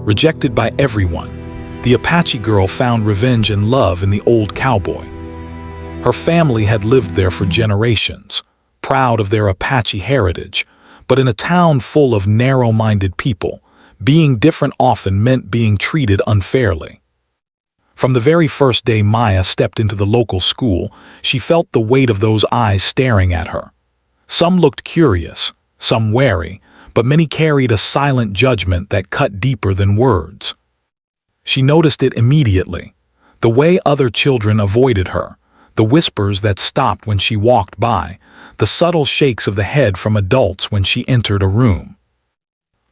Rejected by everyone, the Apache girl found revenge and love in the old cowboy. Her family had lived there for generations, proud of their Apache heritage, but in a town full of narrow-minded people, being different often meant being treated unfairly. From the very first day Maya stepped into the local school, she felt the weight of those eyes staring at her. Some looked curious, some wary, but many carried a silent judgment that cut deeper than words. She noticed it immediately, the way other children avoided her, the whispers that stopped when she walked by, the subtle shakes of the head from adults when she entered a room.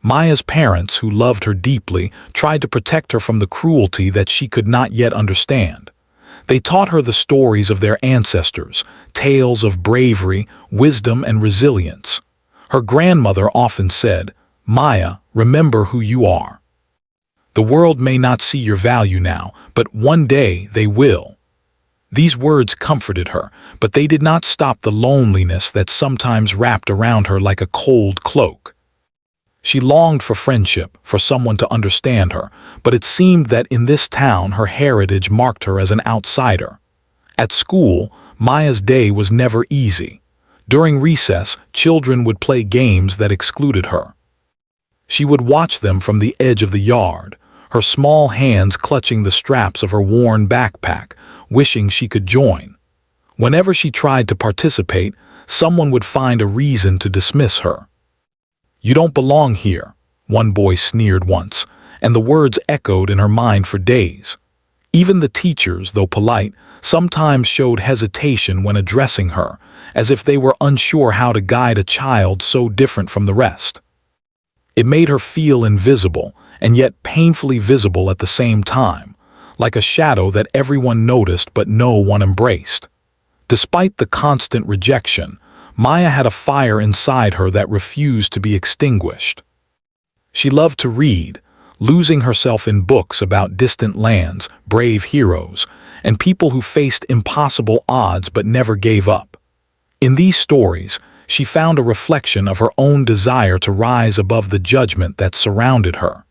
Maya's parents, who loved her deeply, tried to protect her from the cruelty that she could not yet understand. They taught her the stories of their ancestors, tales of bravery, wisdom, and resilience. Her grandmother often said, "Maya, remember who you are. The world may not see your value now, but one day they will." These words comforted her, but they did not stop the loneliness that sometimes wrapped around her like a cold cloak. She longed for friendship, for someone to understand her, but it seemed that in this town her heritage marked her as an outsider. At school, Maya's day was never easy. During recess, children would play games that excluded her. She would watch them from the edge of the yard, her small hands clutching the straps of her worn backpack, wishing she could join. Whenever she tried to participate, someone would find a reason to dismiss her. "You don't belong here," one boy sneered once, and the words echoed in her mind for days. Even the teachers, though polite, sometimes showed hesitation when addressing her, as if they were unsure how to guide a child so different from the rest. It made her feel invisible, and yet painfully visible at the same time, like a shadow that everyone noticed but no one embraced. Despite the constant rejection, Maya had a fire inside her that refused to be extinguished. She loved to read, losing herself in books about distant lands, brave heroes, and people who faced impossible odds but never gave up. In these stories, she found a reflection of her own desire to rise above the judgment that surrounded her.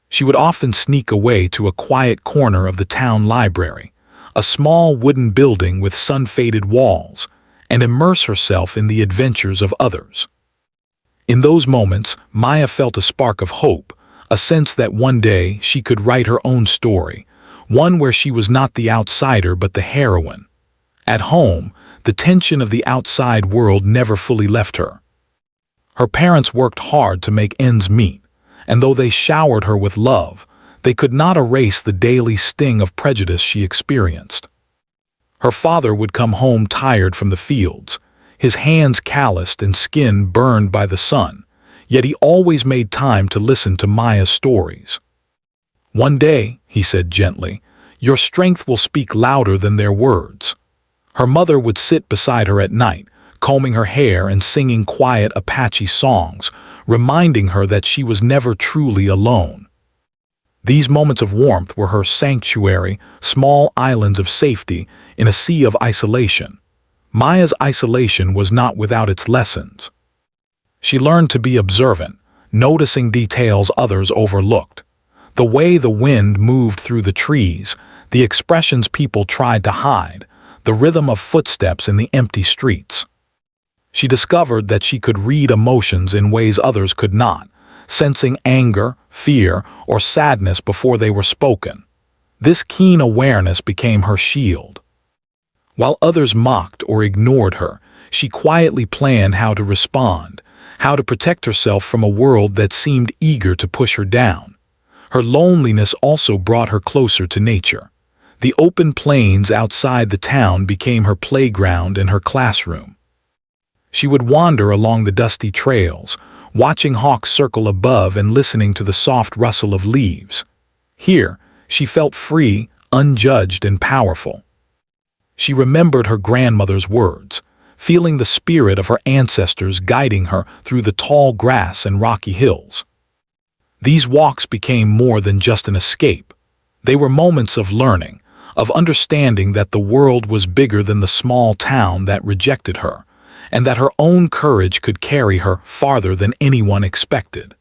She would often sneak away to a quiet corner of the town library, a small wooden building with sun-faded walls, and immerse herself in the adventures of others. In those moments, Maya felt a spark of hope, a sense that one day she could write her own story, one where she was not the outsider but the heroine. At home, the tension of the outside world never fully left her. Her parents worked hard to make ends meet, and though they showered her with love, they could not erase the daily sting of prejudice she experienced. Her father would come home tired from the fields, his hands calloused and skin burned by the sun, yet he always made time to listen to Maya's stories. "One day," he said gently, "your strength will speak louder than their words." Her mother would sit beside her at night, combing her hair and singing quiet Apache songs, reminding her that she was never truly alone. These moments of warmth were her sanctuary, small islands of safety in a sea of isolation. Maya's isolation was not without its lessons. She learned to be observant, noticing details others overlooked. The way the wind moved through the trees, the expressions people tried to hide, the rhythm of footsteps in the empty streets. She discovered that she could read emotions in ways others could not, sensing anger, fear, or sadness before they were spoken. This keen awareness became her shield. While others mocked or ignored her, she quietly planned how to respond, how to protect herself from a world that seemed eager to push her down. Her loneliness also brought her closer to nature. The open plains outside the town became her playground and her classroom. She would wander along the dusty trails, watching hawks circle above and listening to the soft rustle of leaves. Here, she felt free, unjudged, and powerful. She remembered her grandmother's words, feeling the spirit of her ancestors guiding her through the tall grass and rocky hills. These walks became more than just an escape. They were moments of learning, of understanding that the world was bigger than the small town that rejected her, and that her own courage could carry her farther than anyone expected.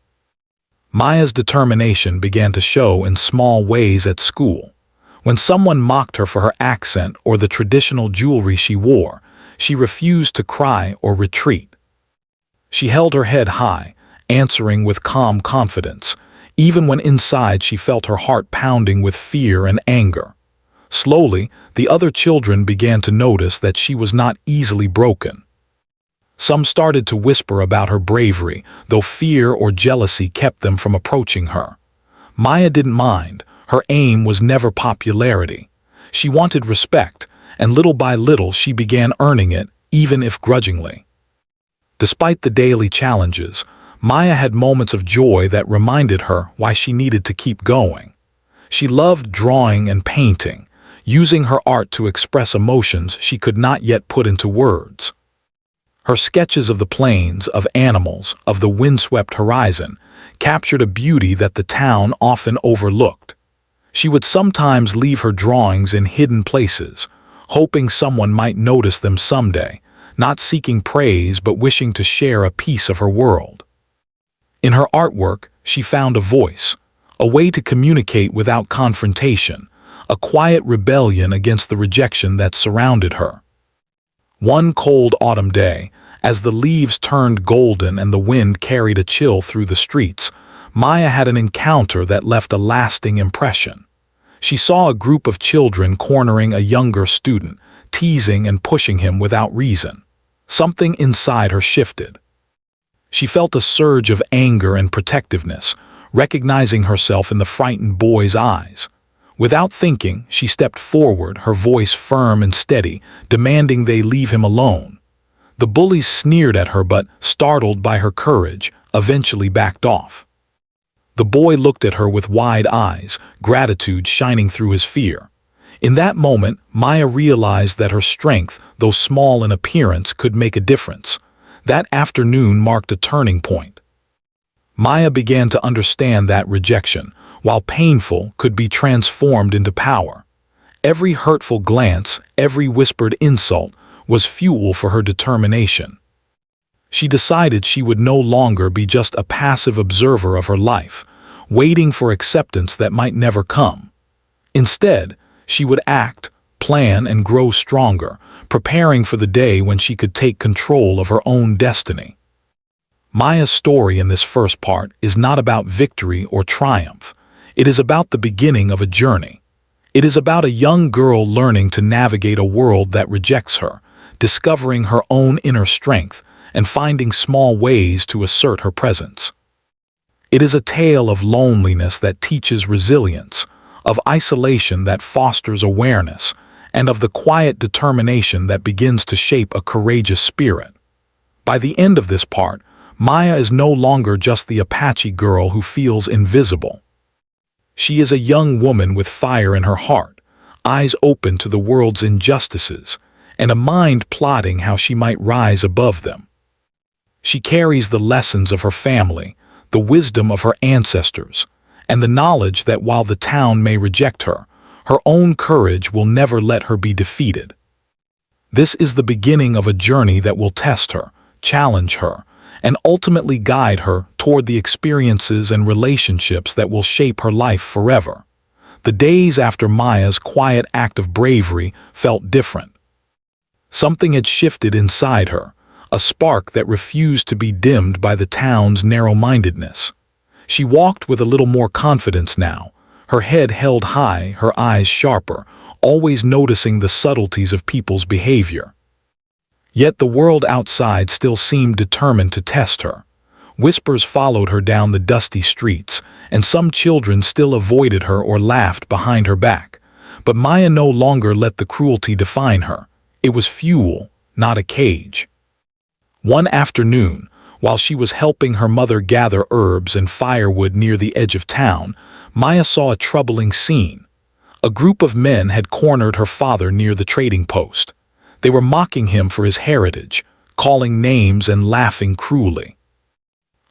Maya's determination began to show in small ways at school. When someone mocked her for her accent or the traditional jewelry she wore, she refused to cry or retreat. She held her head high, answering with calm confidence, even when inside she felt her heart pounding with fear and anger. Slowly, the other children began to notice that she was not easily broken. Some started to whisper about her bravery, though fear or jealousy kept them from approaching her. Maya didn't mind. Her aim was never popularity. She wanted respect, and little by little she began earning it, even if grudgingly. Despite the daily challenges, Maya had moments of joy that reminded her why she needed to keep going. She loved drawing and painting, using her art to express emotions she could not yet put into words. Her sketches of the plains, of animals, of the windswept horizon captured a beauty that the town often overlooked. She would sometimes leave her drawings in hidden places, hoping someone might notice them someday, not seeking praise but wishing to share a piece of her world. In her artwork, she found a voice, a way to communicate without confrontation, a quiet rebellion against the rejection that surrounded her. One cold autumn day, as the leaves turned golden and the wind carried a chill through the streets, Maya had an encounter that left a lasting impression. She saw a group of children cornering a younger student, teasing and pushing him without reason. Something inside her shifted. She felt a surge of anger and protectiveness, recognizing herself in the frightened boy's eyes. Without thinking, she stepped forward, her voice firm and steady, demanding they leave him alone. The bullies sneered at her but, startled by her courage, eventually backed off. The boy looked at her with wide eyes, gratitude shining through his fear. In that moment, Maya realized that her strength, though small in appearance, could make a difference. That afternoon marked a turning point. Maya began to understand that rejection, while painful, could be transformed into power. Every hurtful glance, every whispered insult, was fuel for her determination. She decided she would no longer be just a passive observer of her life, waiting for acceptance that might never come. Instead, she would act, plan, and grow stronger, preparing for the day when she could take control of her own destiny. Maya's story in this first part is not about victory or triumph. It is about the beginning of a journey. It is about a young girl learning to navigate a world that rejects her, discovering her own inner strength, and finding small ways to assert her presence. It is a tale of loneliness that teaches resilience, of isolation that fosters awareness, and of the quiet determination that begins to shape a courageous spirit. By the end of this part, Maya is no longer just the Apache girl who feels invisible. She is a young woman with fire in her heart, eyes open to the world's injustices, and a mind plotting how she might rise above them. She carries the lessons of her family, the wisdom of her ancestors, and the knowledge that while the town may reject her, her own courage will never let her be defeated. This is the beginning of a journey that will test her, challenge her, and ultimately guide her toward the experiences and relationships that will shape her life forever. The days after Maya's quiet act of bravery felt different. Something had shifted inside her, a spark that refused to be dimmed by the town's narrow-mindedness. She walked with a little more confidence now, her head held high, her eyes sharper, always noticing the subtleties of people's behavior. Yet the world outside still seemed determined to test her. Whispers followed her down the dusty streets, and some children still avoided her or laughed behind her back. But Maya no longer let the cruelty define her. It was fuel, not a cage. One afternoon, while she was helping her mother gather herbs and firewood near the edge of town, Maya saw a troubling scene. A group of men had cornered her father near the trading post. They were mocking him for his heritage, calling names and laughing cruelly.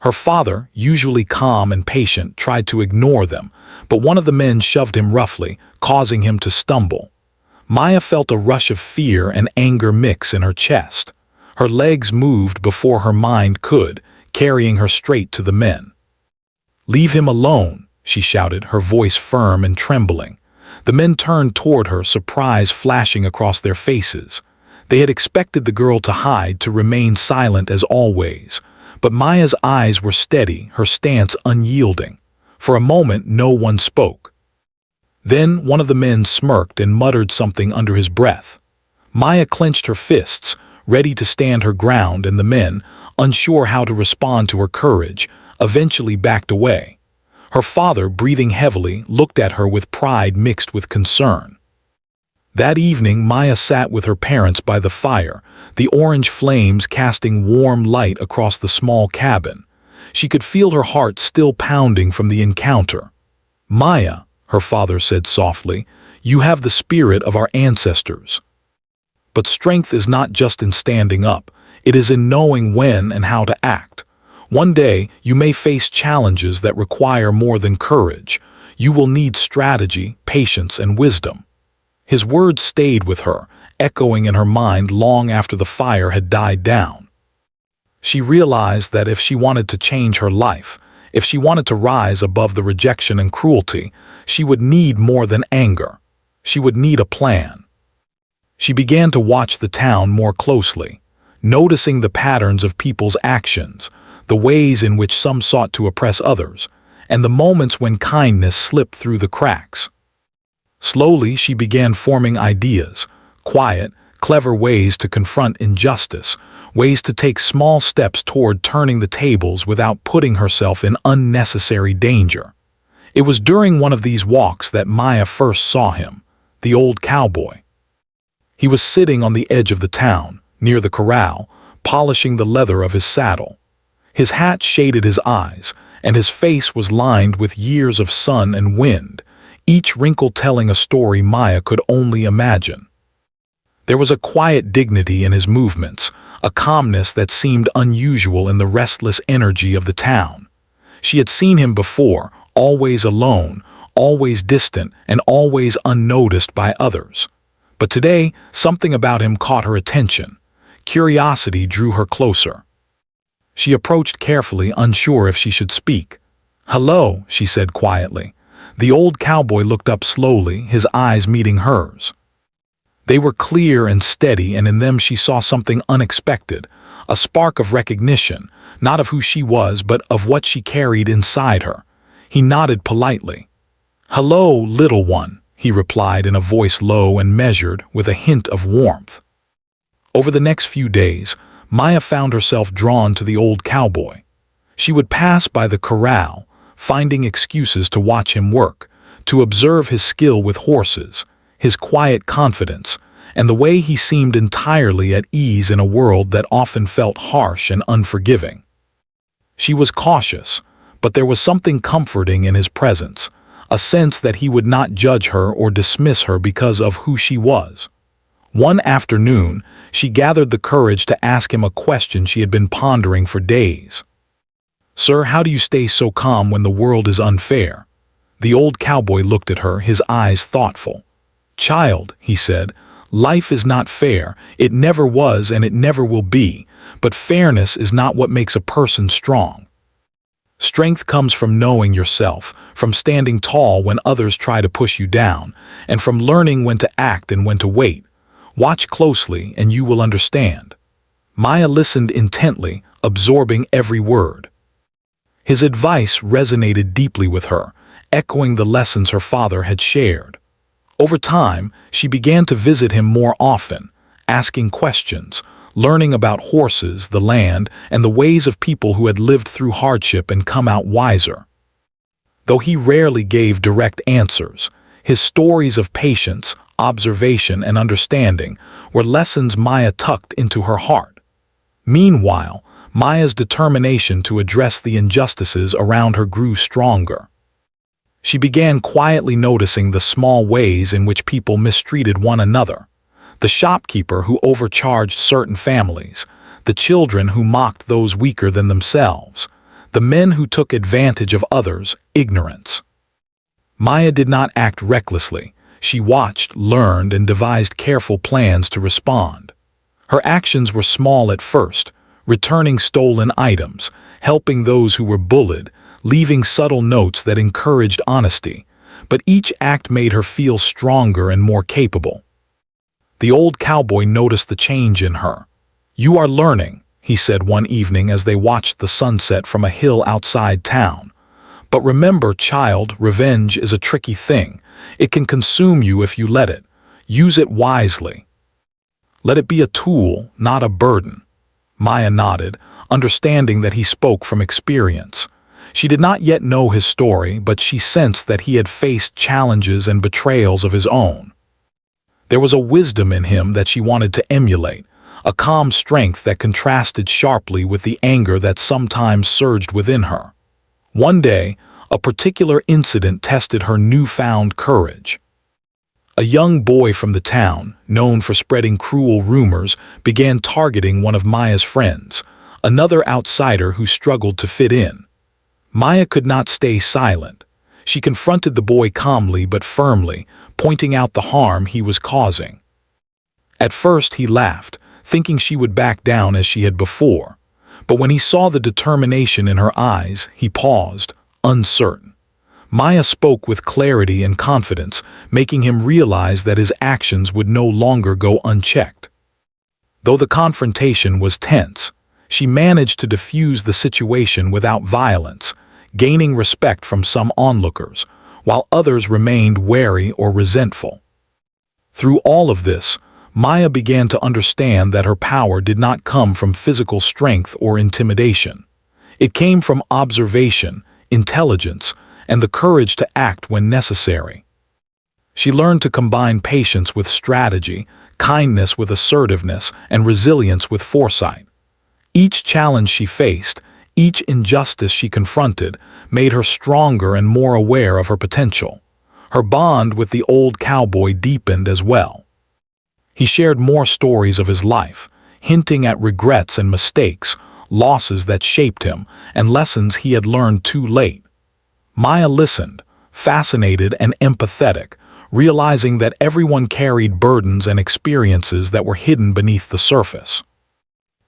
Her father, usually calm and patient, tried to ignore them, but one of the men shoved him roughly, causing him to stumble. Maya felt a rush of fear and anger mix in her chest. Her legs moved before her mind could, carrying her straight to the men. "Leave him alone," she shouted, her voice firm and trembling. The men turned toward her, surprise flashing across their faces. They had expected the girl to hide, to remain silent as always. But Maya's eyes were steady, her stance unyielding. For a moment, no one spoke. Then one of the men smirked and muttered something under his breath. Maya clenched her fists, ready to stand her ground, and the men, unsure how to respond to her courage, eventually backed away. Her father, breathing heavily, looked at her with pride mixed with concern. That evening, Maya sat with her parents by the fire, the orange flames casting warm light across the small cabin. She could feel her heart still pounding from the encounter. "Maya," her father said softly, "you have the spirit of our ancestors. But strength is not just in standing up, it is in knowing when and how to act. One day, you may face challenges that require more than courage. You will need strategy, patience, and wisdom." His words stayed with her, echoing in her mind long after the fire had died down. She realized that if she wanted to change her life, if she wanted to rise above the rejection and cruelty, she would need more than anger. She would need a plan. She began to watch the town more closely, noticing the patterns of people's actions, the ways in which some sought to oppress others, and the moments when kindness slipped through the cracks. Slowly, she began forming ideas, quiet, clever ways to confront injustice, ways to take small steps toward turning the tables without putting herself in unnecessary danger. It was during one of these walks that Maya first saw him, the old cowboy. He was sitting on the edge of the town, near the corral, polishing the leather of his saddle. His hat shaded his eyes, and his face was lined with years of sun and wind, each wrinkle telling a story Maya could only imagine. There was a quiet dignity in his movements, a calmness that seemed unusual in the restless energy of the town. She had seen him before, always alone, always distant, and always unnoticed by others. But today, something about him caught her attention. Curiosity drew her closer. She approached carefully, unsure if she should speak. "Hello," she said quietly. The old cowboy looked up slowly, his eyes meeting hers. They were clear and steady, and in them she saw something unexpected, a spark of recognition, not of who she was, but of what she carried inside her. He nodded politely. "Hello, little one," he replied in a voice low and measured, with a hint of warmth. Over the next few days, Maya found herself drawn to the old cowboy. She would pass by the corral, finding excuses to watch him work, to observe his skill with horses, his quiet confidence, and the way he seemed entirely at ease in a world that often felt harsh and unforgiving. She was cautious, but there was something comforting in his presence, a sense that he would not judge her or dismiss her because of who she was. One afternoon, she gathered the courage to ask him a question she had been pondering for days. "Sir, how do you stay so calm when the world is unfair?" The old cowboy looked at her, his eyes thoughtful. "Child," he said, "life is not fair. It never was and it never will be. But fairness is not what makes a person strong. Strength comes from knowing yourself, from standing tall when others try to push you down, and from learning when to act and when to wait. Watch closely and you will understand." Maya listened intently, absorbing every word. His advice resonated deeply with her, echoing the lessons her father had shared. Over time, she began to visit him more often, asking questions, learning about horses, the land, and the ways of people who had lived through hardship and come out wiser. Though he rarely gave direct answers, his stories of patience, observation, and understanding were lessons Maya tucked into her heart. Meanwhile, Maya's determination to address the injustices around her grew stronger. She began quietly noticing the small ways in which people mistreated one another. The shopkeeper who overcharged certain families, the children who mocked those weaker than themselves, the men who took advantage of others' ignorance. Maya did not act recklessly. She watched, learned, and devised careful plans to respond. Her actions were small at first, returning stolen items, helping those who were bullied, leaving subtle notes that encouraged honesty, but each act made her feel stronger and more capable. The old cowboy noticed the change in her. "You are learning," he said one evening as they watched the sunset from a hill outside town. "But remember, child, revenge is a tricky thing. It can consume you if you let it. Use it wisely. Let it be a tool, not a burden." Maya nodded, understanding that he spoke from experience. She did not yet know his story, but she sensed that he had faced challenges and betrayals of his own. There was a wisdom in him that she wanted to emulate, a calm strength that contrasted sharply with the anger that sometimes surged within her. One day, a particular incident tested her newfound courage. A young boy from the town, known for spreading cruel rumors, began targeting one of Maya's friends, another outsider who struggled to fit in. Maya could not stay silent. She confronted the boy calmly but firmly, pointing out the harm he was causing. At first he laughed, thinking she would back down as she had before. But when he saw the determination in her eyes, he paused, uncertain. Maya spoke with clarity and confidence, making him realize that his actions would no longer go unchecked. Though the confrontation was tense, she managed to diffuse the situation without violence, gaining respect from some onlookers, while others remained wary or resentful. Through all of this, Maya began to understand that her power did not come from physical strength or intimidation. It came from observation, intelligence, and the courage to act when necessary. She learned to combine patience with strategy, kindness with assertiveness, and resilience with foresight. Each challenge she faced, each injustice she confronted, made her stronger and more aware of her potential. Her bond with the old cowboy deepened as well. He shared more stories of his life, hinting at regrets and mistakes, losses that shaped him, and lessons he had learned too late. Maya listened, fascinated and empathetic, realizing that everyone carried burdens and experiences that were hidden beneath the surface.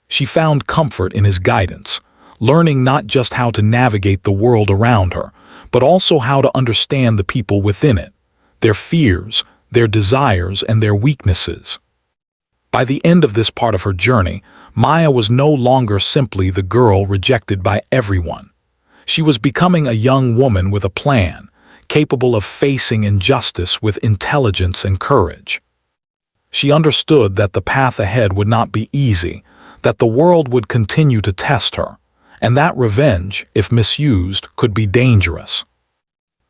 She found comfort in his guidance, learning not just how to navigate the world around her, but also how to understand the people within it, their fears, their desires, and their weaknesses. By the end of this part of her journey, Maya was no longer simply the girl rejected by everyone. She was becoming a young woman with a plan, capable of facing injustice with intelligence and courage. She understood that the path ahead would not be easy, that the world would continue to test her, and that revenge, if misused, could be dangerous.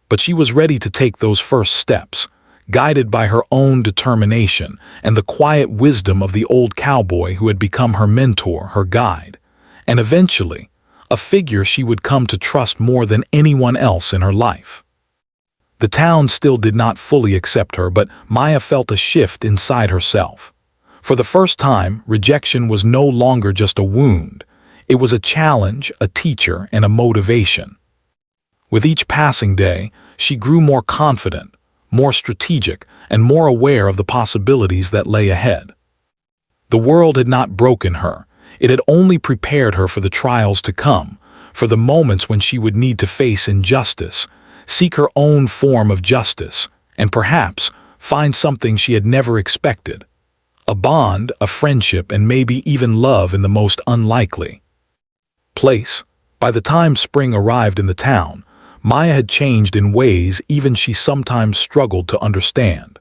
But she was ready to take those first steps, guided by her own determination and the quiet wisdom of the old cowboy who had become her mentor, her guide, and eventually, a figure she would come to trust more than anyone else in her life. The town still did not fully accept her, but Maya felt a shift inside herself. For the first time, rejection was no longer just a wound. It was a challenge, a teacher, and a motivation. With each passing day, she grew more confident, more strategic, and more aware of the possibilities that lay ahead. The world had not broken her. It had only prepared her for the trials to come, for the moments when she would need to face injustice, seek her own form of justice, and perhaps find something she had never expected. A bond, a friendship, and maybe even love in the most unlikely place. By the time spring arrived in the town, Maya had changed in ways even she sometimes struggled to understand.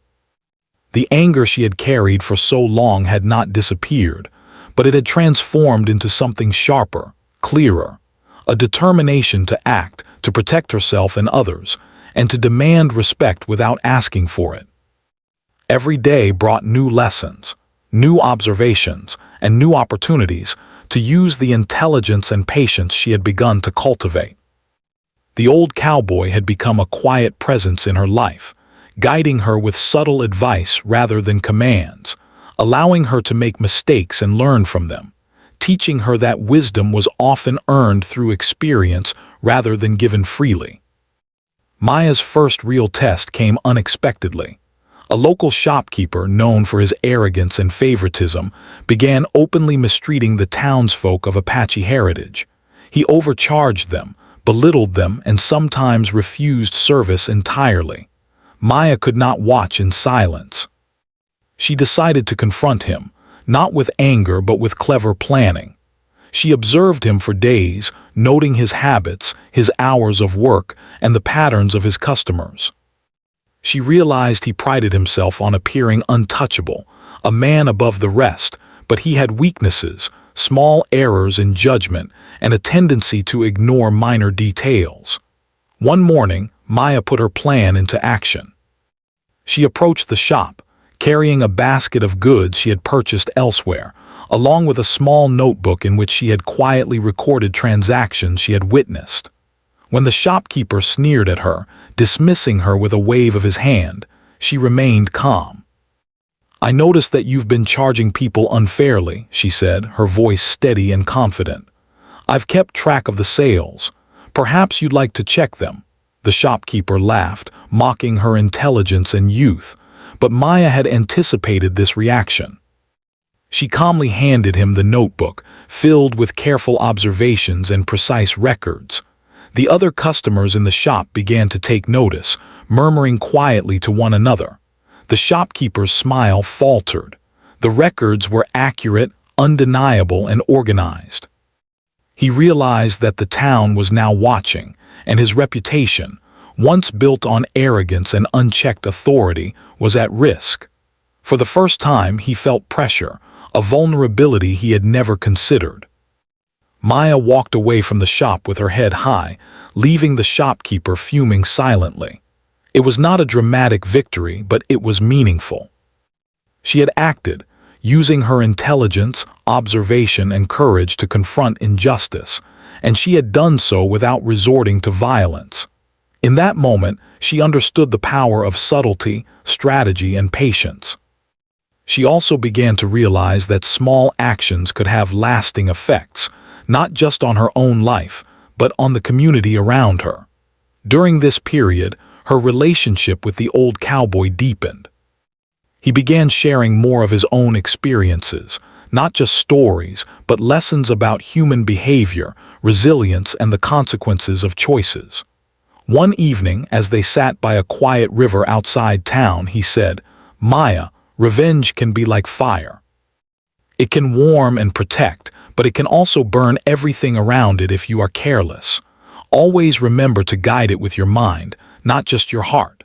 The anger she had carried for so long had not disappeared, but it had transformed into something sharper, clearer, a determination to act, to protect herself and others, and to demand respect without asking for it. Every day brought new lessons, new observations, and new opportunities to use the intelligence and patience she had begun to cultivate. The old cowboy had become a quiet presence in her life, guiding her with subtle advice rather than commands, allowing her to make mistakes and learn from them, teaching her that wisdom was often earned through experience rather than given freely. Maya's first real test came unexpectedly. A local shopkeeper, known for his arrogance and favoritism, began openly mistreating the townsfolk of Apache heritage. He overcharged them, belittled them, and sometimes refused service entirely. Maya could not watch in silence. She decided to confront him, not with anger but with clever planning. She observed him for days, noting his habits, his hours of work, and the patterns of his customers. She realized he prided himself on appearing untouchable, a man above the rest, but he had weaknesses, small errors in judgment, and a tendency to ignore minor details. One morning, Maya put her plan into action. She approached the shop, carrying a basket of goods she had purchased elsewhere, along with a small notebook in which she had quietly recorded transactions she had witnessed. When the shopkeeper sneered at her, dismissing her with a wave of his hand, she remained calm. "I noticed that you've been charging people unfairly," she said, her voice steady and confident. "I've kept track of the sales. Perhaps you'd like to check them." The shopkeeper laughed, mocking her intelligence and youth, but Maya had anticipated this reaction. She calmly handed him the notebook, filled with careful observations and precise records. The other customers in the shop began to take notice, murmuring quietly to one another. The shopkeeper's smile faltered. The records were accurate, undeniable, and organized. He realized that the town was now watching, and his reputation, once built on arrogance and unchecked authority, was at risk. For the first time, he felt pressure, a vulnerability he had never considered. Maya walked away from the shop with her head high, leaving the shopkeeper fuming silently. It was not a dramatic victory, but it was meaningful. She had acted, using her intelligence, observation, and courage to confront injustice, and she had done so without resorting to violence. In that moment, she understood the power of subtlety, strategy, and patience. She also began to realize that small actions could have lasting effects, not just on her own life, but on the community around her. During this period, her relationship with the old cowboy deepened. He began sharing more of his own experiences, not just stories, but lessons about human behavior, resilience, and the consequences of choices. One evening, as they sat by a quiet river outside town, he said, "Maya, revenge can be like fire. It can warm and protect, but it can also burn everything around it if you are careless. Always remember to guide it with your mind, not just your heart."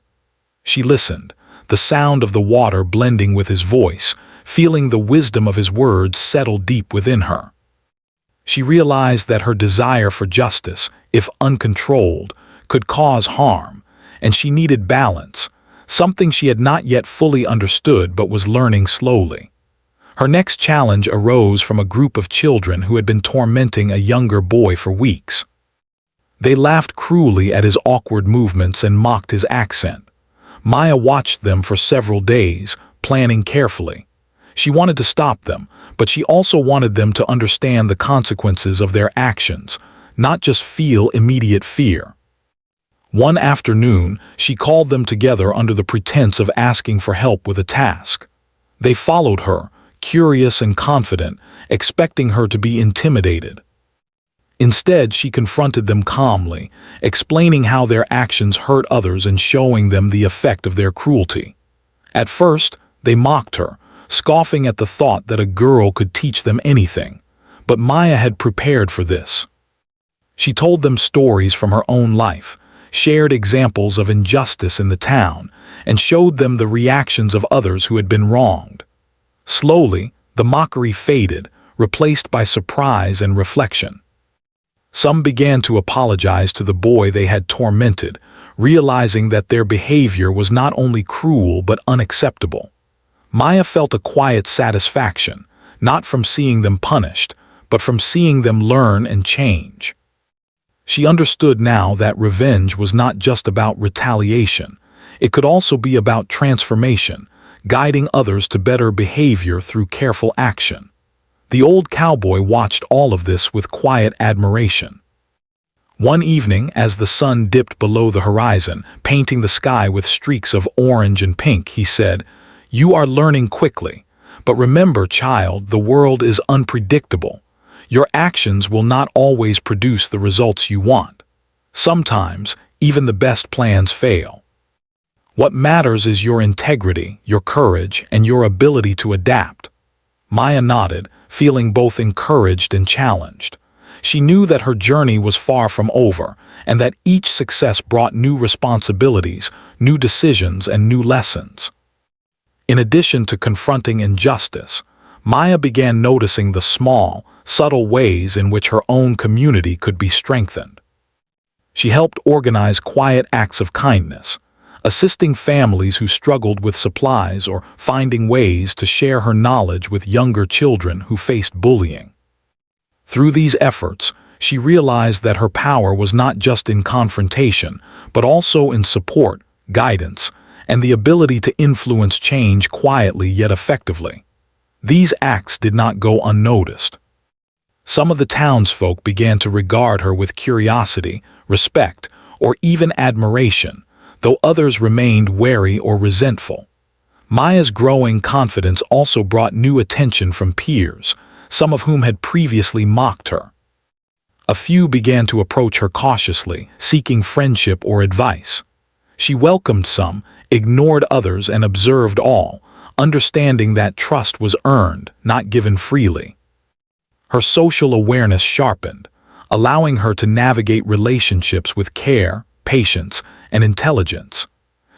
She listened, the sound of the water blending with his voice, feeling the wisdom of his words settle deep within her. She realized that her desire for justice, if uncontrolled, could cause harm, and she needed balance, something she had not yet fully understood but was learning slowly. Her next challenge arose from a group of children who had been tormenting a younger boy for weeks. They laughed cruelly at his awkward movements and mocked his accent. Maya watched them for several days, planning carefully. She wanted to stop them, but she also wanted them to understand the consequences of their actions, not just feel immediate fear. One afternoon, she called them together under the pretense of asking for help with a task. They followed her, curious and confident, expecting her to be intimidated. Instead, she confronted them calmly, explaining how their actions hurt others and showing them the effect of their cruelty. At first, they mocked her, scoffing at the thought that a girl could teach them anything. But Maya had prepared for this. She told them stories from her own life, shared examples of injustice in the town, and showed them the reactions of others who had been wronged. Slowly, the mockery faded, replaced by surprise and reflection. Some began to apologize to the boy they had tormented, realizing that their behavior was not only cruel but unacceptable. Maya felt a quiet satisfaction, not from seeing them punished, but from seeing them learn and change. She understood now that revenge was not just about retaliation. It could also be about transformation, guiding others to better behavior through careful action. The old cowboy watched all of this with quiet admiration. One evening, as the sun dipped below the horizon, painting the sky with streaks of orange and pink, he said, "You are learning quickly. But remember, child, the world is unpredictable. Your actions will not always produce the results you want. Sometimes, even the best plans fail. What matters is your integrity, your courage, and your ability to adapt. Maya nodded, feeling both encouraged and challenged. She knew that her journey was far from over, and that each success brought new responsibilities, new decisions, and new lessons. In addition to confronting injustice, Maya began noticing the small, subtle ways in which her own community could be strengthened. She helped organize quiet acts of kindness, assisting families who struggled with supplies or finding ways to share her knowledge with younger children who faced bullying. Through these efforts, she realized that her power was not just in confrontation, but also in support, guidance, and the ability to influence change quietly yet effectively. These acts did not go unnoticed. Some of the townsfolk began to regard her with curiosity, respect, or even admiration, though others remained wary or resentful. Maya's growing confidence also brought new attention from peers, some of whom had previously mocked her. A few began to approach her cautiously, seeking friendship or advice. She welcomed some, ignored others, and observed all, understanding that trust was earned, not given freely. Her social awareness sharpened, allowing her to navigate relationships with care, patience, and intelligence.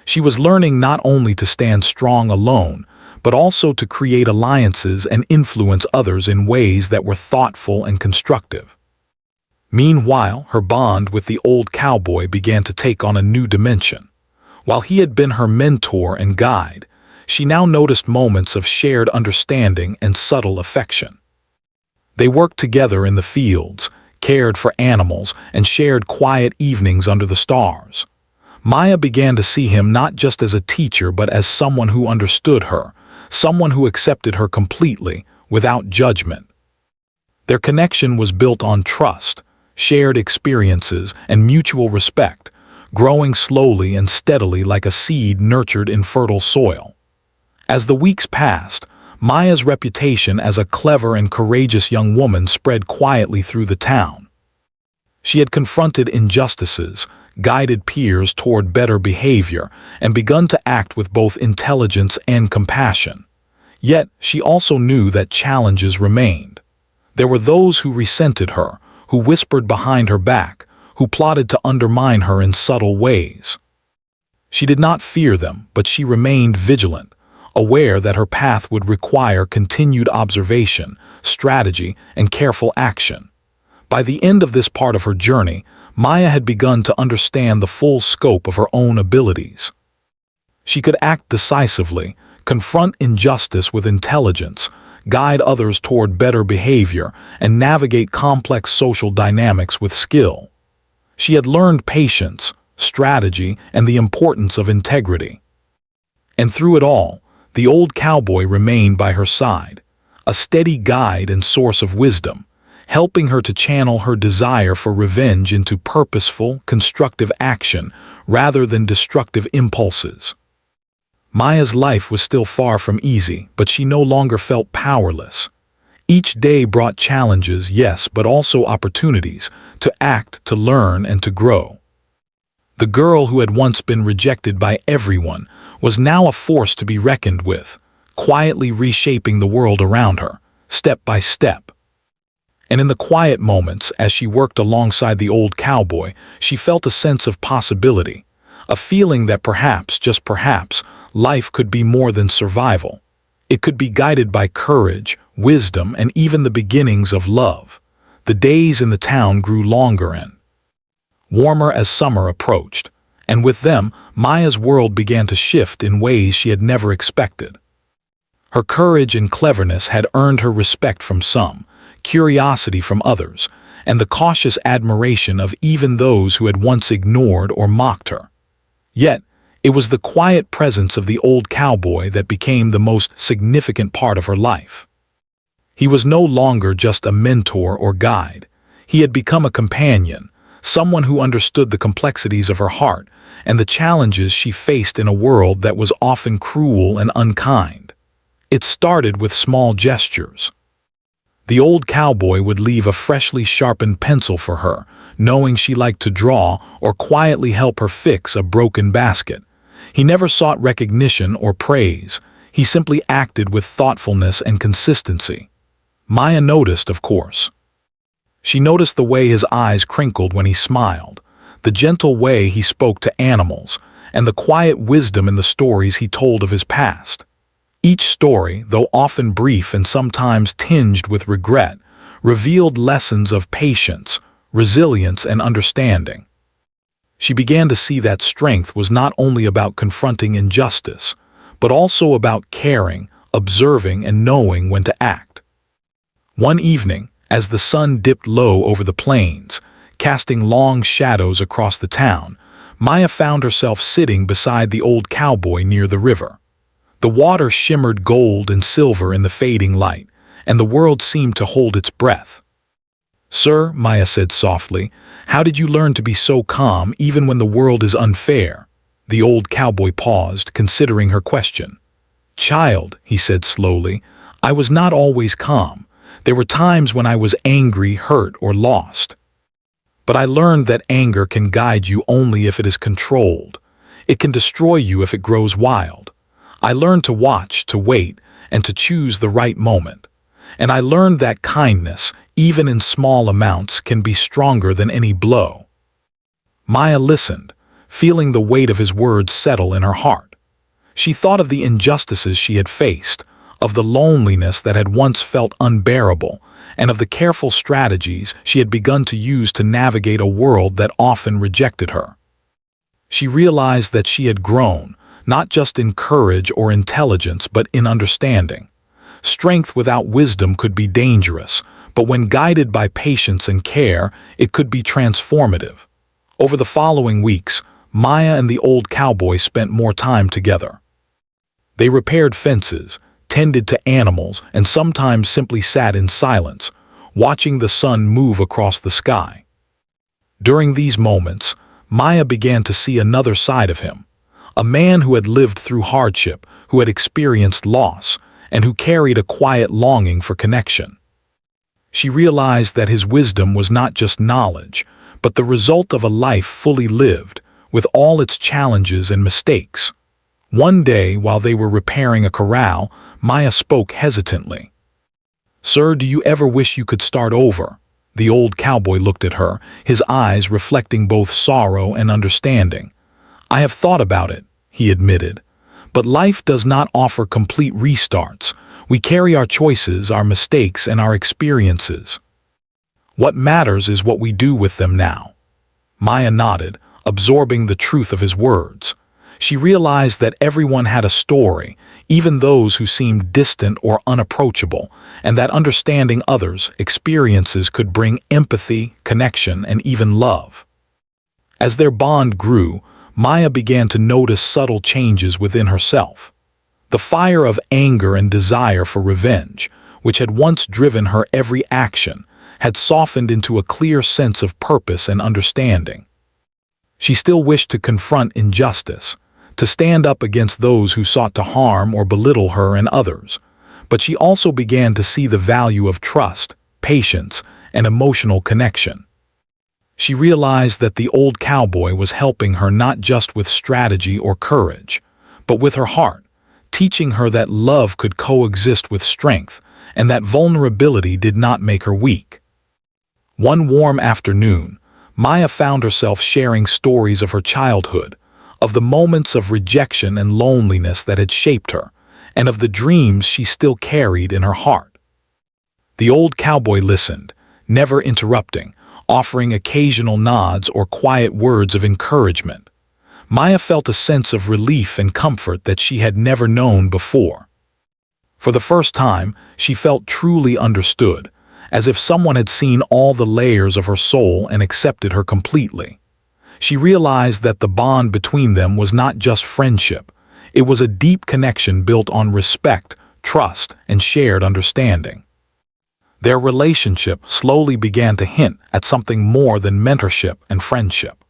She was learning not only to stand strong alone, but also to create alliances and influence others in ways that were thoughtful and constructive. Meanwhile, her bond with the old cowboy began to take on a new dimension. While he had been her mentor and guide, she now noticed moments of shared understanding and subtle affection. They worked together in the fields, cared for animals, and shared quiet evenings under the stars. Maya began to see him not just as a teacher but as someone who understood her, someone who accepted her completely, without judgment. Their connection was built on trust, shared experiences, and mutual respect, growing slowly and steadily like a seed nurtured in fertile soil. As the weeks passed, Maya's reputation as a clever and courageous young woman spread quietly through the town. She had confronted injustices, guided peers toward better behavior, and begun to act with both intelligence and compassion. Yet, she also knew that challenges remained. There were those who resented her, who whispered behind her back, who plotted to undermine her in subtle ways. She did not fear them, but she remained vigilant, aware that her path would require continued observation, strategy, and careful action. By the end of this part of her journey, Maya had begun to understand the full scope of her own abilities. She could act decisively, confront injustice with intelligence, guide others toward better behavior, and navigate complex social dynamics with skill. She had learned patience, strategy, and the importance of integrity. And through it all, the old cowboy remained by her side, a steady guide and source of wisdom, helping her to channel her desire for revenge into purposeful, constructive action rather than destructive impulses. Maya's life was still far from easy, but she no longer felt powerless. Each day brought challenges, yes, but also opportunities to act, to learn, and to grow. The girl who had once been rejected by everyone was now a force to be reckoned with, quietly reshaping the world around her, step by step. And in the quiet moments, as she worked alongside the old cowboy, she felt a sense of possibility, a feeling that perhaps, just perhaps, life could be more than survival. It could be guided by courage, wisdom, and even the beginnings of love. The days in the town grew longer and warmer as summer approached, and with them, Maya's world began to shift in ways she had never expected. Her courage and cleverness had earned her respect from some, curiosity from others, and the cautious admiration of even those who had once ignored or mocked her. Yet, it was the quiet presence of the old cowboy that became the most significant part of her life. He was no longer just a mentor or guide. He had become a companion, someone who understood the complexities of her heart and the challenges she faced in a world that was often cruel and unkind. It started with small gestures. The old cowboy would leave a freshly sharpened pencil for her, knowing she liked to draw, or quietly help her fix a broken basket. He never sought recognition or praise. He simply acted with thoughtfulness and consistency. Maya noticed, of course. She noticed the way his eyes crinkled when he smiled, the gentle way he spoke to animals, and the quiet wisdom in the stories he told of his past. Each story, though often brief and sometimes tinged with regret, revealed lessons of patience, resilience, and understanding. She began to see that strength was not only about confronting injustice, but also about caring, observing, and knowing when to act. One evening, as the sun dipped low over the plains, casting long shadows across the town, Maya found herself sitting beside the old cowboy near the river. The water shimmered gold and silver in the fading light, and the world seemed to hold its breath. "Sir," Maya said softly, "how did you learn to be so calm even when the world is unfair?" The old cowboy paused, considering her question. "Child," he said slowly, "I was not always calm. There were times when I was angry, hurt, or lost. But I learned that anger can guide you only if it is controlled. It can destroy you if it grows wild. I learned to watch, to wait, and to choose the right moment. And I learned that kindness, even in small amounts, can be stronger than any blow." Maya listened, feeling the weight of his words settle in her heart. She thought of the injustices she had faced, of the loneliness that had once felt unbearable, and of the careful strategies she had begun to use to navigate a world that often rejected her. She realized that she had grown, not just in courage or intelligence, but in understanding. Strength without wisdom could be dangerous, but when guided by patience and care, it could be transformative. Over the following weeks, Maya and the old cowboy spent more time together. They repaired fences, tended to animals, and sometimes simply sat in silence, watching the sun move across the sky. During these moments, Maya began to see another side of him, a man who had lived through hardship, who had experienced loss, and who carried a quiet longing for connection. She realized that his wisdom was not just knowledge, but the result of a life fully lived, with all its challenges and mistakes. One day, while they were repairing a corral, Maya spoke hesitantly. "Sir, do you ever wish you could start over?" The old cowboy looked at her, his eyes reflecting both sorrow and understanding. "I have thought about it," he admitted. "But life does not offer complete restarts. We carry our choices, our mistakes, and our experiences. What matters is what we do with them now." Maya nodded, absorbing the truth of his words. She realized that everyone had a story, even those who seemed distant or unapproachable, and that understanding others' experiences could bring empathy, connection, and even love. As their bond grew, Maya began to notice subtle changes within herself. The fire of anger and desire for revenge, which had once driven her every action, had softened into a clear sense of purpose and understanding. She still wished to confront injustice, to stand up against those who sought to harm or belittle her and others, but she also began to see the value of trust, patience, and emotional connection. She realized that the old cowboy was helping her not just with strategy or courage, but with her heart, teaching her that love could coexist with strength and that vulnerability did not make her weak. One warm afternoon, Maya found herself sharing stories of her childhood, of the moments of rejection and loneliness that had shaped her, and of the dreams she still carried in her heart. The old cowboy listened, never interrupting, offering occasional nods or quiet words of encouragement. Maya felt a sense of relief and comfort that she had never known before. For the first time, she felt truly understood, as if someone had seen all the layers of her soul and accepted her completely. She realized that the bond between them was not just friendship. It was a deep connection built on respect, trust, and shared understanding. Their relationship slowly began to hint at something more than mentorship and friendship.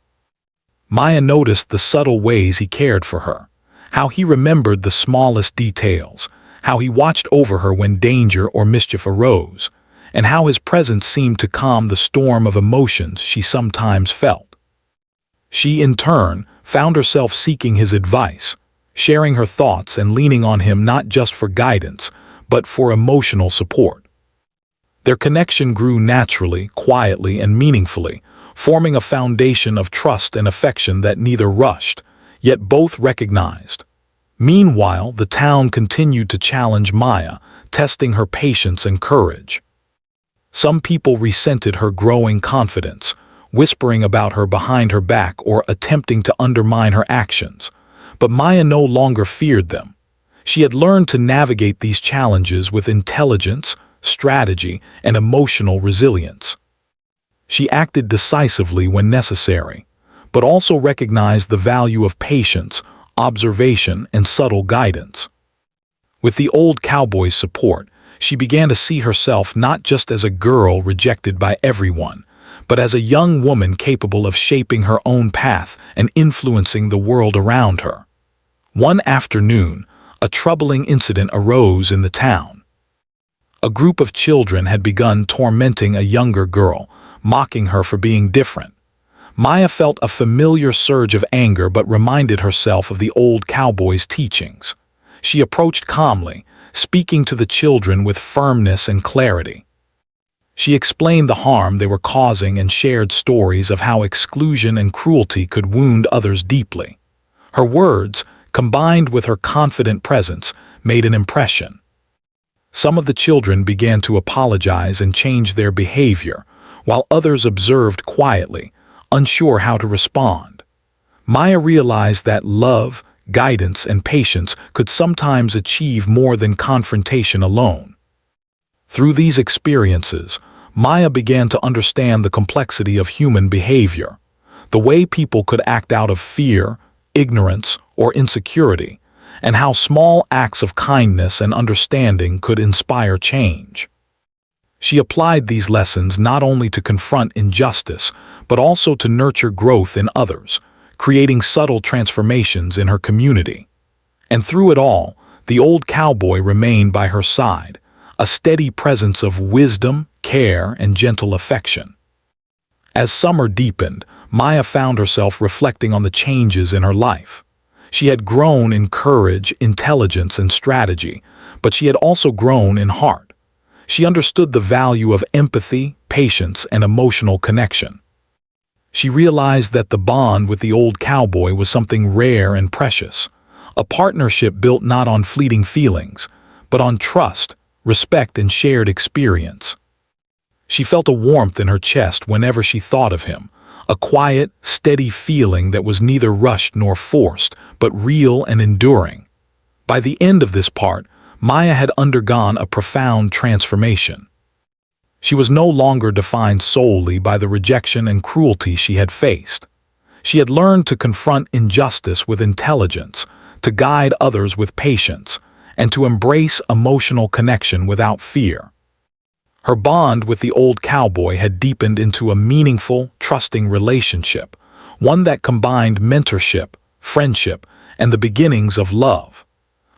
Maya noticed the subtle ways he cared for her, how he remembered the smallest details, how he watched over her when danger or mischief arose, and how his presence seemed to calm the storm of emotions she sometimes felt. She, in turn, found herself seeking his advice, sharing her thoughts and leaning on him not just for guidance, but for emotional support. Their connection grew naturally, quietly, and meaningfully, forming a foundation of trust and affection that neither rushed, yet both recognized. Meanwhile, the town continued to challenge Maya, testing her patience and courage. Some people resented her growing confidence, whispering about her behind her back or attempting to undermine her actions. But Maya no longer feared them. She had learned to navigate these challenges with intelligence, strategy, and emotional resilience. She acted decisively when necessary, but also recognized the value of patience, observation, and subtle guidance. With the old cowboy's support, she began to see herself not just as a girl rejected by everyone, but as a young woman capable of shaping her own path and influencing the world around her. One afternoon, a troubling incident arose in the town. A group of children had begun tormenting a younger girl, mocking her for being different. Maya felt a familiar surge of anger but reminded herself of the old cowboy's teachings. She approached calmly, speaking to the children with firmness and clarity. She explained the harm they were causing and shared stories of how exclusion and cruelty could wound others deeply. Her words, combined with her confident presence, made an impression. Some of the children began to apologize and change their behavior, while others observed quietly, unsure how to respond. Maya realized that love, guidance, and patience could sometimes achieve more than confrontation alone. Through these experiences, Maya began to understand the complexity of human behavior, the way people could act out of fear, ignorance, or insecurity, and how small acts of kindness and understanding could inspire change. She applied these lessons not only to confront injustice, but also to nurture growth in others, creating subtle transformations in her community. And through it all, the old cowboy remained by her side, a steady presence of wisdom, care, and gentle affection. As summer deepened, Maya found herself reflecting on the changes in her life. She had grown in courage, intelligence, and strategy, but she had also grown in heart. She understood the value of empathy, patience, and emotional connection. She realized that the bond with the old cowboy was something rare and precious, a partnership built not on fleeting feelings, but on trust, respect, and shared experience. She felt a warmth in her chest whenever she thought of him, a quiet, steady feeling that was neither rushed nor forced, but real and enduring. By the end of this part, Maya had undergone a profound transformation. She was no longer defined solely by the rejection and cruelty she had faced. She had learned to confront injustice with intelligence, to guide others with patience, and to embrace emotional connection without fear. Her bond with the old cowboy had deepened into a meaningful, trusting relationship, one that combined mentorship, friendship, and the beginnings of love.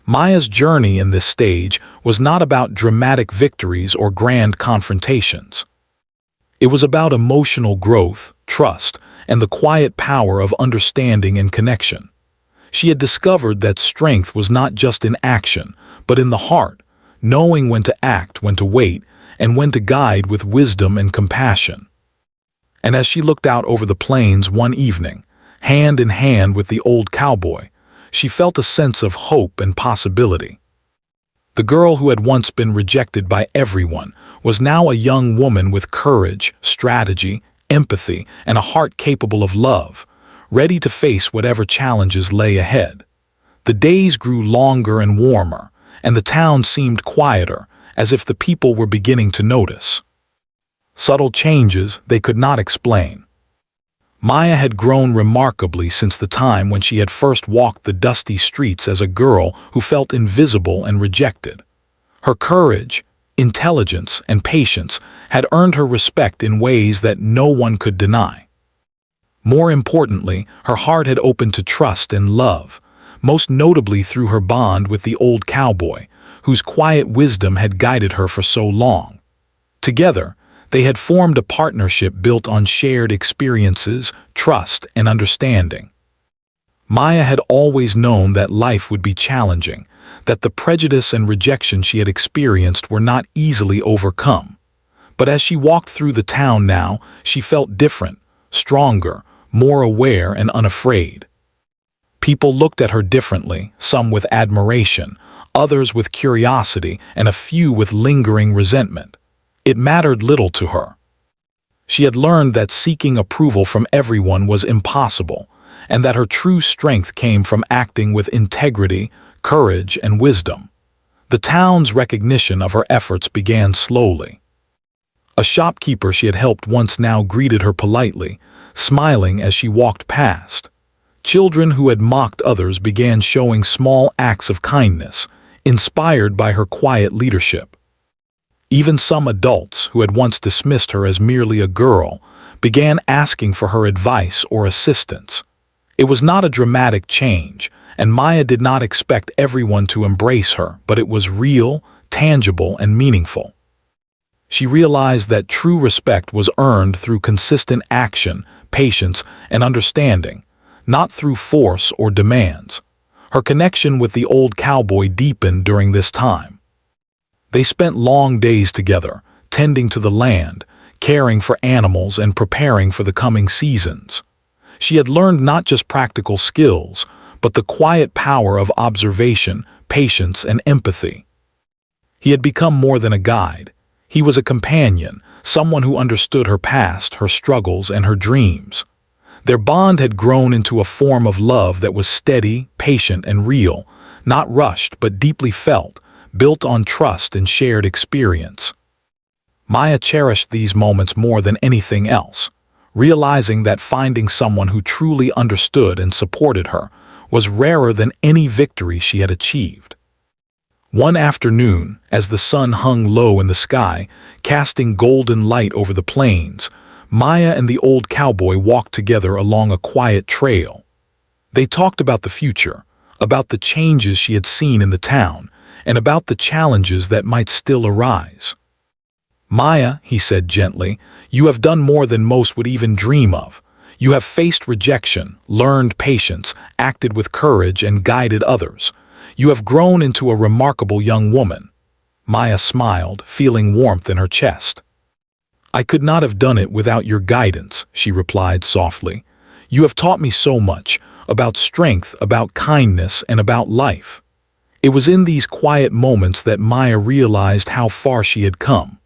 Maya's journey in this stage was not about dramatic victories or grand confrontations. It was about emotional growth, trust, and the quiet power of understanding and connection. She had discovered that strength was not just in action, but in the heart, knowing when to act, when to wait, and when to guide with wisdom and compassion. And as she looked out over the plains one evening, hand in hand with the old cowboy, she felt a sense of hope and possibility. The girl who had once been rejected by everyone was now a young woman with courage, strategy, empathy, and a heart capable of love, ready to face whatever challenges lay ahead. The days grew longer and warmer, and the town seemed quieter, as if the people were beginning to notice. Subtle changes they could not explain. Maya had grown remarkably since the time when she had first walked the dusty streets as a girl who felt invisible and rejected. Her courage, intelligence, and patience had earned her respect in ways that no one could deny. More importantly, her heart had opened to trust and love, most notably through her bond with the old cowboy, whose quiet wisdom had guided her for so long. Together, they had formed a partnership built on shared experiences, trust, and understanding. Maya had always known that life would be challenging, that the prejudice and rejection she had experienced were not easily overcome. But as she walked through the town now, she felt different, stronger, more aware and unafraid. People looked at her differently, some with admiration, others with curiosity, and a few with lingering resentment. It mattered little to her. She had learned that seeking approval from everyone was impossible, and that her true strength came from acting with integrity, courage, and wisdom. The town's recognition of her efforts began slowly. A shopkeeper she had helped once now greeted her politely, smiling as she walked past. Children who had mocked others began showing small acts of kindness, inspired by her quiet leadership. Even some adults who had once dismissed her as merely a girl began asking for her advice or assistance. It was not a dramatic change, and Maya did not expect everyone to embrace her, but it was real, tangible, and meaningful. She realized that true respect was earned through consistent action, patience, and understanding, not through force or demands. Her connection with the old cowboy deepened during this time. They spent long days together, tending to the land, caring for animals, and preparing for the coming seasons. She had learned not just practical skills, but the quiet power of observation, patience, and empathy. He had become more than a guide. He was a companion, someone who understood her past, her struggles, and her dreams. Their bond had grown into a form of love that was steady, patient, and real, not rushed but deeply felt, built on trust and shared experience. Maya cherished these moments more than anything else, realizing that finding someone who truly understood and supported her was rarer than any victory she had achieved. One afternoon, as the sun hung low in the sky, casting golden light over the plains, Maya and the old cowboy walked together along a quiet trail. They talked about the future, about the changes she had seen in the town, and about the challenges that might still arise. "Maya," he said gently, "you have done more than most would even dream of. You have faced rejection, learned patience, acted with courage, and guided others. You have grown into a remarkable young woman." Maya smiled, feeling warmth in her chest. "I could not have done it without your guidance," she replied softly. "You have taught me so much, about strength, about kindness, and about life." It was in these quiet moments that Maya realized how far she had come.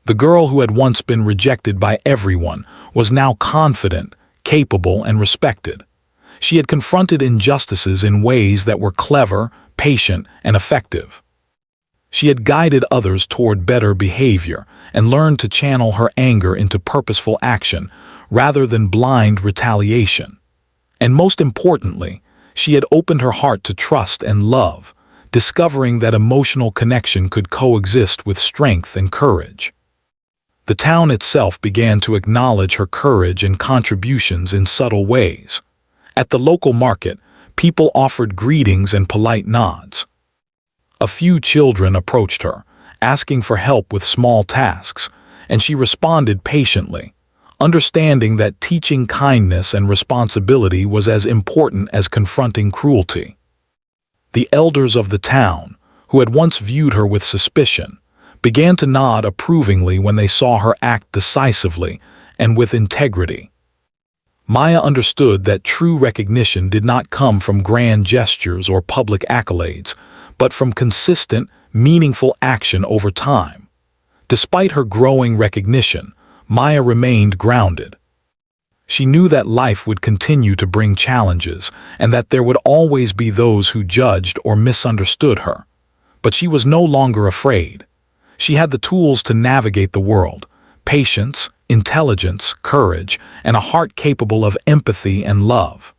The girl who had once been rejected by everyone was now confident, capable, and respected. She had confronted injustices in ways that were clever, patient, and effective. She had guided others toward better behavior and learned to channel her anger into purposeful action rather than blind retaliation. And most importantly, she had opened her heart to trust and love, discovering that emotional connection could coexist with strength and courage. The town itself began to acknowledge her courage and contributions in subtle ways. At the local market, people offered greetings and polite nods. A few children approached her, asking for help with small tasks, and she responded patiently, understanding that teaching kindness and responsibility was as important as confronting cruelty. The elders of the town, who had once viewed her with suspicion, began to nod approvingly when they saw her act decisively and with integrity. Maya understood that true recognition did not come from grand gestures or public accolades, but from consistent, meaningful action over time. Despite her growing recognition, Maya remained grounded. She knew that life would continue to bring challenges and that there would always be those who judged or misunderstood her. But she was no longer afraid. She had the tools to navigate the world: patience, intelligence, courage, and a heart capable of empathy and love.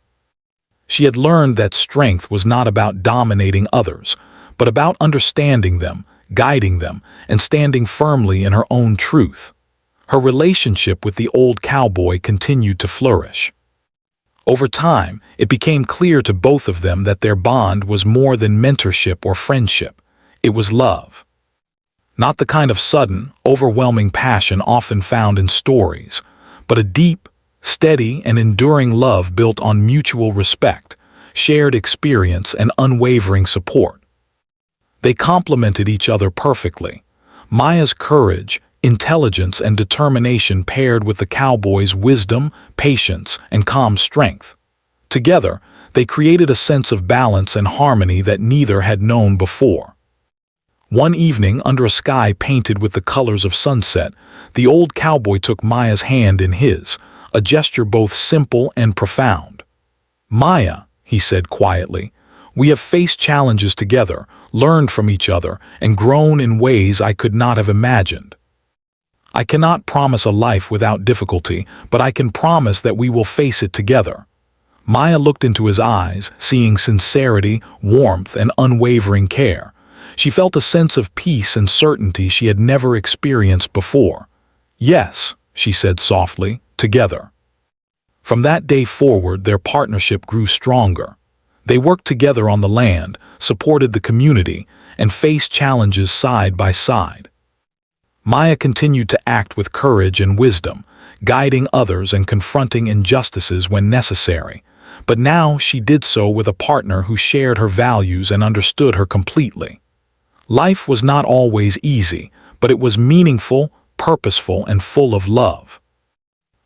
She had learned that strength was not about dominating others, but about understanding them, guiding them, and standing firmly in her own truth. Her relationship with the old cowboy continued to flourish. Over time, it became clear to both of them that their bond was more than mentorship or friendship. It was love. Not the kind of sudden, overwhelming passion often found in stories, but a deep, steady, and enduring love built on mutual respect, shared experience, and unwavering support. They complemented each other perfectly. Maya's courage, intelligence, and determination paired with the cowboy's wisdom, patience, and calm strength. Together, they created a sense of balance and harmony that neither had known before. One evening, under a sky painted with the colors of sunset, the old cowboy took Maya's hand in his, a gesture both simple and profound. "Maya," he said quietly, "we have faced challenges together, learned from each other, and grown in ways I could not have imagined. I cannot promise a life without difficulty, but I can promise that we will face it together." Maya looked into his eyes, seeing sincerity, warmth, and unwavering care. She felt a sense of peace and certainty she had never experienced before. "Yes," she said softly, "together." From that day forward, their partnership grew stronger. They worked together on the land, supported the community, and faced challenges side by side. Maya continued to act with courage and wisdom, guiding others and confronting injustices when necessary. But now she did so with a partner who shared her values and understood her completely. Life was not always easy, but it was meaningful, purposeful, and full of love.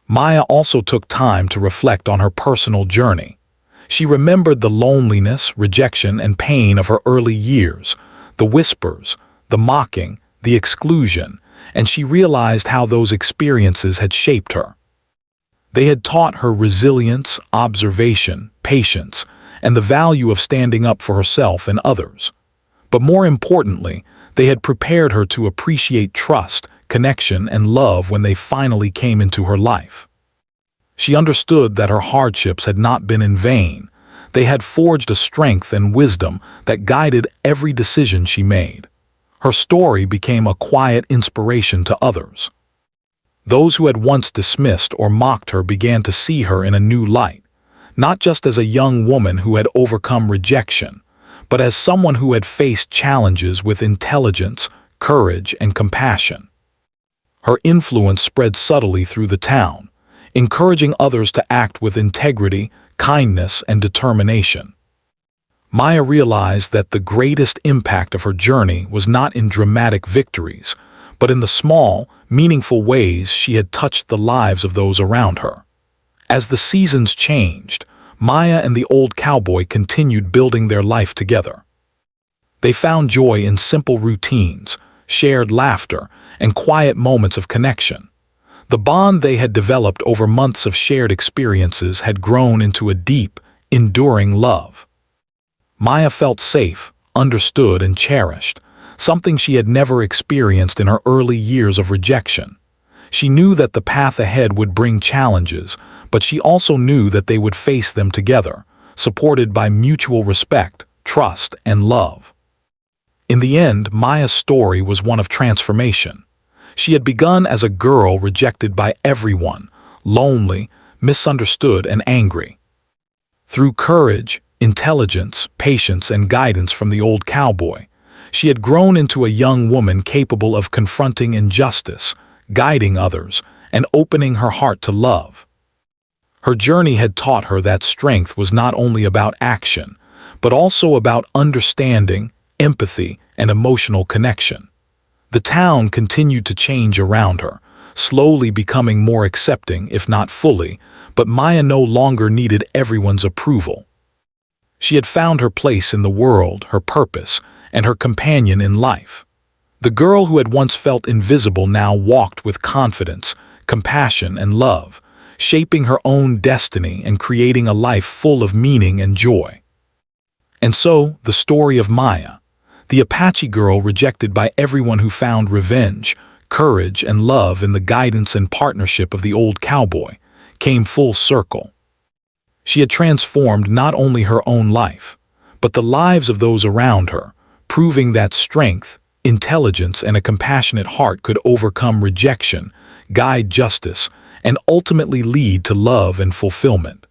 Maya also took time to reflect on her personal journey. She remembered the loneliness, rejection, and pain of her early years, the whispers, the mocking, the exclusion, and she realized how those experiences had shaped her. They had taught her resilience, observation, patience, and the value of standing up for herself and others. But more importantly, they had prepared her to appreciate trust, connection, and love when they finally came into her life. She understood that her hardships had not been in vain. They had forged a strength and wisdom that guided every decision she made. Her story became a quiet inspiration to others. Those who had once dismissed or mocked her began to see her in a new light, not just as a young woman who had overcome rejection, but as someone who had faced challenges with intelligence, courage, and compassion. Her influence spread subtly through the town, encouraging others to act with integrity, kindness, and determination. Maya realized that the greatest impact of her journey was not in dramatic victories, but in the small, meaningful ways she had touched the lives of those around her. As the seasons changed, Maya and the old cowboy continued building their life together. They found joy in simple routines, shared laughter, and quiet moments of connection. The bond they had developed over months of shared experiences had grown into a deep, enduring love. Maya felt safe, understood, and cherished, something she had never experienced in her early years of rejection. She knew that the path ahead would bring challenges, but she also knew that they would face them together, supported by mutual respect, trust, and love. In the end, Maya's story was one of transformation. She had begun as a girl rejected by everyone, lonely, misunderstood, and angry. Through courage, intelligence, patience, and guidance from the old cowboy, she had grown into a young woman capable of confronting injustice, guiding others, and opening her heart to love. Her journey had taught her that strength was not only about action, but also about understanding, empathy, and emotional connection. The town continued to change around her, slowly becoming more accepting, if not fully, but Maya no longer needed everyone's approval. She had found her place in the world, her purpose, and her companion in life. The girl who had once felt invisible now walked with confidence, compassion, and love, shaping her own destiny and creating a life full of meaning and joy. And so, the story of Maya, the Apache girl rejected by everyone who found revenge, courage, and love in the guidance and partnership of the old cowboy, came full circle. She had transformed not only her own life, but the lives of those around her, proving that strength, intelligence, and a compassionate heart could overcome rejection, guide justice, and ultimately lead to love and fulfillment.